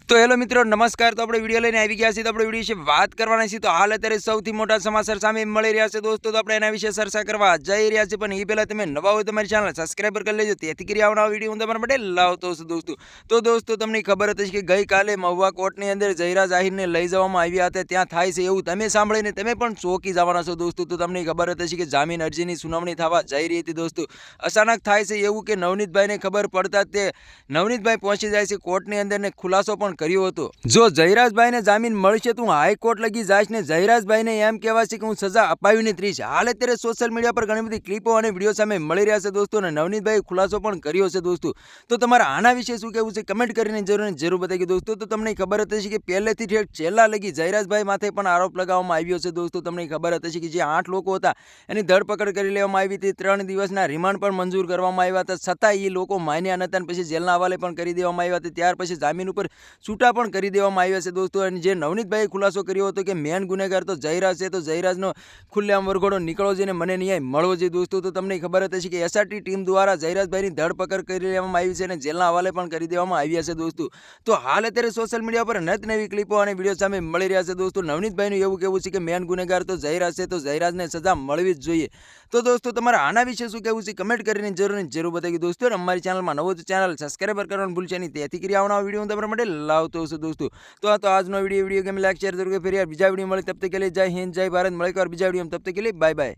तो हेलो मित्रों नमस्कार। तो આપણે વિડિયો લઈને આવી ગયા છીએ। તો આપણે વિડિયો વિશે વાત કરવાના છીએ। તો હાલ અત્યારે સૌથી મોટા સમાચાર સામે મળી રહ્યા છે દોસ્તો। તો આપણે એના વિશે ચર્ચા કરવા જઈ રહ્યા છીએ, પણ એ પહેલા તમે નવા હોય તો મારી ચેનલ સબસ્ક્રાઇબ કરી લેજો, તેથી કરી આવનારા વિડિયો હું તમારા માટે લાવતો છું દોસ્તો। તો દોસ્તો તમને ખબર હતી કે ગઈકાલે મહુવા કોર્ટની અંદર જયરાજ આહિરને લઈ જવામાં આવ્યા હતા, ત્યાં થાય છે એવું તમે સાંભળીને તમે પણ ચોંકી જવાના છો દોસ્તો। તો તમને ખબર હતી કે જામીન અરજીની સુનાવણી થવા જઈ રહી હતી દોસ્તો। અચાનક થાય છે એવું કે નવનીતભાઈને ખબર પડતા તે નવનીતભાઈ પહોંચી જાય છે કોર્ટની અંદર ને ખુલાસો પણ કર્યો હતો। જો જયરાજભાઈને જામીન મળશે તો હું હાઈકોર્ટ લગી જઈશ ને જયરાજભાઈને એમ કહેવાશે કે હું સજા અપાવીને જ રહીશ। હાલ અત્યારે સોશિયલ મીડિયા પર ઘણી બધી ક્લિપો અને વિડીયો સામે મળી રહ્યા છે દોસ્તો, અને નવનીતભાઈએ ખુલાસો પણ કર્યો છે દોસ્તો। તો તમારા આના વિશે શું કહેવું છે કમેન્ટ કરીને જરૂર બતાવી દોસ્તો। તો તમને ખબર હતી કે પહેલેથી ઠેઠ છેલ્લા લગી જયરાજભાઈ માથે પણ આરોપ લગાવવામાં આવ્યો છે દોસ્તો। તમને ખબર હતી કે જે 8 લોકો હતા એની ધરપકડ કરી લેવામાં આવી હતી, 3 દિવસના રિમાન્ડ પણ મંજૂર કરવામાં આવ્યા હતા, છતાં એ લોકો માન્યા નહોતા અને પછી જેલના હવાલે પણ કરી દેવામાં આવ્યા હતા। ત્યાર પછી જામીન ઉપર છૂટા પણ કરી દેવામાં આવ્યા છે દોસ્તો। અને જે નવનીતભાઈએ ખુલાસો કર્યો હતો કે મેન ગુનેગાર તો જયરાજ છે, તો જયરાજનો ખુલ્લેઆમ વરઘોડો નીકળવો જોઈએ અને મને ન્યાય મળવો જોઈએ દોસ્તો। તો તમને ખબર હતી કે એસઆરટી ટીમ દ્વારા જયરાજભાઈની ધરપકડ કરી લેવામાં આવી છે અને જેલના હવાલે પણ કરી દેવામાં આવ્યા છે દોસ્તો। તો હાલ અત્યારે સોશિયલ મીડિયા પર નવી ક્લિપો અને વિડીયો સામે મળી રહ્યા છે દોસ્તો। નવનીતભાઈનું એવું કહેવું છે કે મેન ગુનેગાર તો જયરાજ છે, તો જયરાજને સજા મળવી જ જોઈએ। તો દોસ્તો તમારા આના વિશે શું કહેવું છે કમેન્ટ કરીને જરૂર બતાવી દોસ્તો। અને અમારી ચેનલમાં નવો ચેનલ સબસ્ક્રાઇબ કરવાનું ભૂલશે નહીં, તેથી કરી આવનારા વિડીયો હું તમારા માટે લાવતો છું દોસ્તો। तो આજનો વિડીયો ગમે લાઈક શેર જરૂર, ફરી બીજા વિડીયો મળે તબ તક के लिए जय हिंद जय भारत। મળે એકવાર બીજા વિડીયો તબ તક के लिए बाय बाय।